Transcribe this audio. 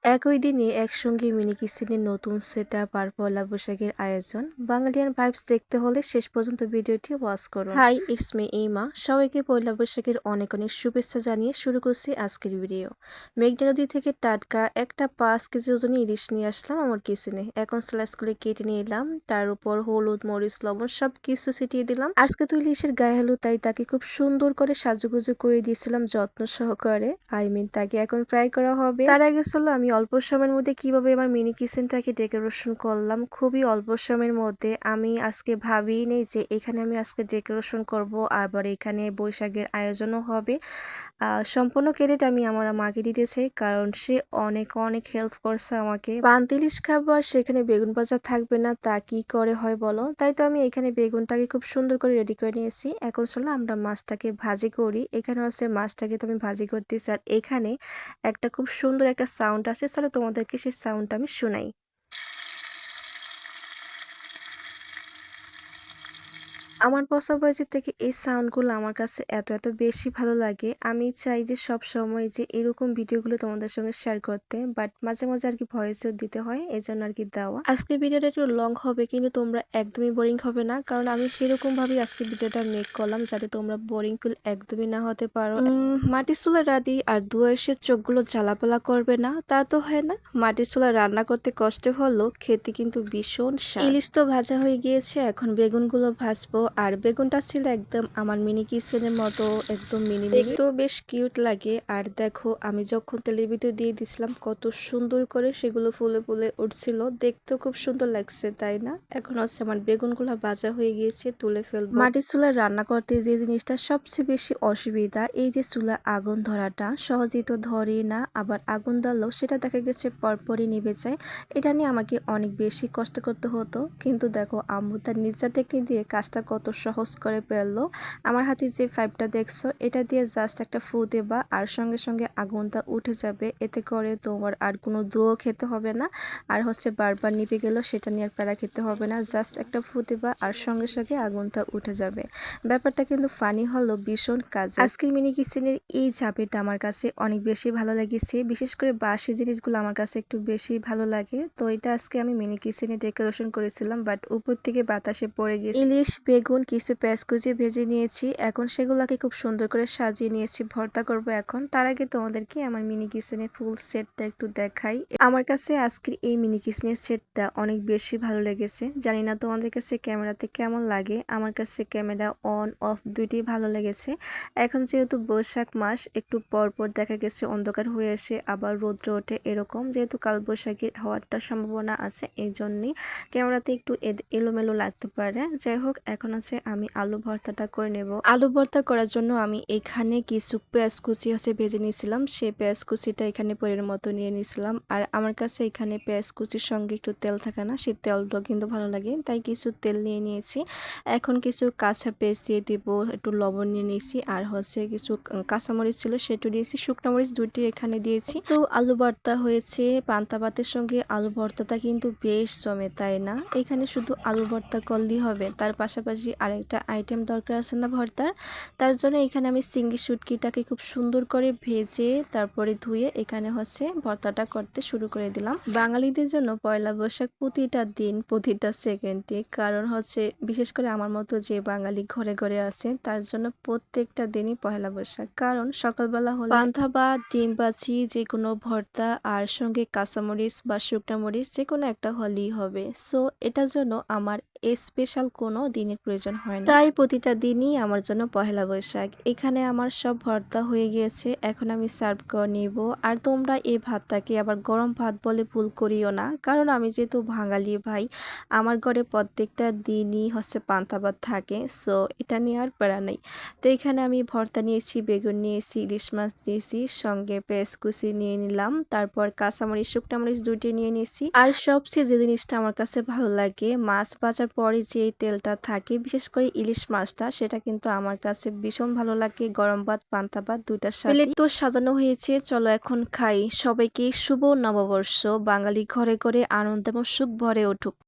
একই দিনে একসঙ্গে মিনি কিচেনের নতুন সেটআপ আর পয়লা বৈশাখের আয়োজন। বাঙালিয়ান ভাইবস দেখতে হলে শেষ পর্যন্ত ভিডিওটি ওয়াচ করুন। হাই, ইটস মি ইমা। সবাইকে পয়লা বৈশাখের অনেক অনেক শুভেচ্ছা জানিয়ে শুরু করছি আজকের ভিডিও। মেঘনা নদী থেকে টাটকা একটা 5 কেজি ওজনের ইলিশ নিয়ে আসলাম আমার কিচেনে। এখন স্লাইস করে কেটে নিয়ে এলাম, তার উপর হলুদ, মরিচ, লবণ সব কিছু ছিটিয়ে দিলাম। আজকে তো ইলিশের গায়ে হলুদ, তাই তাকে খুব সুন্দর করে সাজুগুজু করে দিয়েছিলাম যত্ন সহকারে। তাকে এখন ফ্রাই করা হবে। তার আগে চলো আমি অল্প সময়ের মধ্যে কিভাবে আমার মিনি কিচেনটাকে ডেকোরেশন করলাম। খুবই অল্প সময়ের মধ্যে আমি আজকে ভাবিই নেই যে এখানে আমি আজকে ডেকোরেশন করব, আবার এখানে বৈশাখের আয়োজনও হবে। সম্পূর্ণ ক্রেডিট আমি আমার মাকে দিতে চাই, কারণ সে অনেক অনেক হেল্প করছে আমাকে। পান্তিলিশ খাবার সেখানে বেগুন ভাজা থাকবে না, তা কি করে হয় বলো? তাই তো আমি এখানে বেগুনটাকে খুব সুন্দর করে রেডি করে নিয়েছি। এখন চলো আমরা মাছটাকে ভাজি করি। এখানে হচ্ছে মাছটাকে তো আমি ভাজি করতেছি, আর এখানে একটা খুব সুন্দর একটা সাউন্ড আসে। চলো তোমাদেরকে সেই সাউন্ডটা আমি শোনাই। আমার বসাবাজি থেকে এই সাউন্ডগুলো আমার কাছে এত এত বেশি ভালো লাগে। আমি চাই যে সব সময় যে এরকম ভিডিওগুলো তোমাদের সঙ্গে শেয়ার করতে, বাট মাঝে মাঝে আর কি ভয়েস দিতে হয়, এই জন্য আর কি দেওয়া। আজকে ভিডিওটা একটু লং হবে, কিন্তু তোমরা একদমই বোরিং হবে না, কারণ আমি সেরকম ভাবে আজকে ভিডিওটা মেক করলাম যাতে তোমরা বোরিং ফিল একদমই না হতে পারো। মাটির চুলা রাঁধি আর দুয়াশে চোখগুলো জ্বালাপালা করবে না, তা তো হয় না। মাটির চুলা রান্না করতে কষ্ট হলো, খেতে কিন্তু ভীষণ স্বাদ। ইলিশ তো ভাজা হয়ে গিয়েছে, এখন বেগুনগুলো ভাজবো। আর বেগুনটা ছিল একদম আমার মিনি কিচেনের মতো, একদম মিনি মিনি, তো বেশ কিউট লাগে। আর দেখো আমি যখন তেলের ভিতর দিয়ে দিছিলাম কত সুন্দর করে সেগুলো ফুলে ফুলে উঠছিল, দেখতেও খুব সুন্দর লাগছে, তাই না? এখন হচ্ছে আমার বেগুনগুলো ভাজা হয়ে গিয়েছে, তুলে ফেলবো। মাটির চুলায় রান্না করতে যে জিনিসটা সবচেয়ে বেশি অসুবিধা, এই যে চুলা আগুন ধরাটা সহজেই তো ধরে না, আবার আগুন ধরলেও সেটা দেখা গেছে পরপরই নিভে যায়। এটা নিয়ে আমাকে অনেক বেশি কষ্ট করতে হতো, কিন্তু দেখো আম্মু তার নিজের টেকনিক দিয়ে কাজটা কত সহজ করে ফেললো। আমার হাতে যে পাইপটা দেখছো, এটা দিয়ে জাস্ট একটা ফু দেবা আর সঙ্গে সঙ্গে আগুনটা উঠে যাবে। এতে করে তোমার আর কোনো দুও খেতে হবে না, আর হচ্ছে বারবার নিভে গেলেও সেটা নিয়ে আর প্যারা খেতে হবে না। জাস্ট একটা ফু দেবা আর সঙ্গে সঙ্গে আগুনটা উঠে যাবে। ব্যাপারটা কিন্তু ফানি হলো ভীষণ কাজে। আজকের মিনি কিচেনের এই ঝাঁপিটা আমার কাছে অনেক বেশি ভালো লেগেছে, বিশেষ করে বাসি জিনিসগুলো আমার কাছে একটু বেশি ভালো লাগে। তো এটা আজকে আমি মিনি কিচেনে ডেকোরেশন করেছিলাম, বাট উপর থেকে বাতাসে পড়ে গেছে। ইলিশ, বেগুন, কিছু পেঁয়াজ কুচি ভেজে নিয়েছি, এখন সেগুলোকে খুব সুন্দর করে সাজিয়ে নিয়েছি, ভর্তা করব এখন। তার আগে তোমাদেরকে আমার মিনি কিচেনের ফুল সেটটা একটু দেখাই। আমার কাছে আজকের এই মিনি কিচেনের সেটটা অনেক বেশি ভালো লেগেছে। জানি না তোমাদের কাছে ক্যামেরাতে কেমন লাগে, আমার কাছে ক্যামেরা অন অফ দুইটি ভালো লেগেছে। এখন যেহেতু বৈশাখ মাস, একটু পর পর দেখা গেছে অন্ধকার হয়ে আসে আবার রৌদ্র ওঠে, এরকম যেহেতু কালবৈশাখী হওয়ারটা সম্ভাবনা আছে, এই জন্যই ক্যামেরাতে একটু এলোমেলো লাগতে পারে। যাই হোক, এখন আছে আমি আলু ভর্তাটা করে নেব। আলু ভর্তা করার জন্য আমি এখানে কিছু পেঁয়াজ কুচি ভেজে নিয়েছিলাম, সেই পেঁয়াজ কুচিটা এখানে পরের মতো নিয়ে নিয়েছিলাম। আর আমার কাছে এখানে পেঁয়াজ কুচির সঙ্গে একটু তেল থাকে না, সেই তেলটা কিন্তু ভালো লাগে, তাই কিছু তেল নিয়ে নিয়েছি। এখন কিছু কাঁচা পেঁয়াজ দিয়ে দিব, একটু লবণ নিয়ে নিয়েছি, আর হচ্ছে কিছু কাঁচামরিচ ছিল সেটু দিয়েছি, শুকনো মরিচ দুটি এখানে দিয়েছি। তো আলু ভর্তা হয়েছে। পান্তা ভাতের সঙ্গে আলু ভর্তাটা কিন্তু বেশ জমে, তাই না? এখানে শুধু আলু ভর্তা করলেই হবে, তার পাশাপাশি আরেকটা আইটেম দরকার আছে না ভর্তার। তার জন্য এখানে আমি চিংড়ি শুটকিটাকে খুব সুন্দর করে ভেজে তারপরে ধুয়ে এখানে হচ্ছে ভর্তাটা করতে শুরু করে দিলাম। বাঙালিদের জন্য পয়লা বৈশাখ প্রতিটা দিন, প্রতিটা সেকেন্ডে, কারণ হচ্ছে বিশেষ করে আমার মতো যে বাঙালি ঘরে ঘরে আছে, তার জন্য প্রত্যেকটা দিনই পয়লা বৈশাখ। কারণ সকালবেলা হলে পান্তা ভাত, ডিম ভাজি, যে কোনো ভর্তা আর সঙ্গে কাঁচামরিচ বা শুকনা মরিচ যে কোনো একটা হলেই হবে। সো এটার জন্য আমার স্পেশাল কোনো দিনের প্রয়োজন হয় না, তাই প্রতিটা দিনই আমার জন্য পহেলা বৈশাখ। এখানে আমার সব ভর্তা হয়ে গিয়েছে, এখন আমি সার্ভ করে নিব। আর তোমরা এই ভাতটাকে আবার গরম ভাত বলে ভুল করিও না, কারণ আমি যেহেতু বাঙালি ভাই, আমার ঘরে প্রত্যেকটা দিনই হচ্ছে পান্তা ভাত থাকে। সো এটা নিয়ে আর প্যারা নেই। তো এখানে আমি ভর্তা নিয়েছি, বেগুন নিয়েছি, ইলিশ মাছ দিয়েছি, সঙ্গে পেঁয়াজ কুচি নিয়ে নিলাম, তারপর কাঁচামরিচ, শুকনা মরিচ দুটি নিয়ে নিয়েছি। আর সবচেয়ে যে জিনিসটা আমার কাছে ভালো লাগে, মাছ ভাজার পরে যে তেলটা থাকে, বিশেষ করে ইলিশ মাছটা, সেটা কিন্তু আমার কাছে ভীষণ ভালো লাগে গরম ভাত, পান্তা ভাত দুইটার সাথে। প্লেট তো সাজানো হয়েছে, চলো এখন খাই। সবাইকে শুভ নববর্ষ। বাঙালি ঘরে ঘরে আনন্দ এবং সুখ ভরে উঠুক।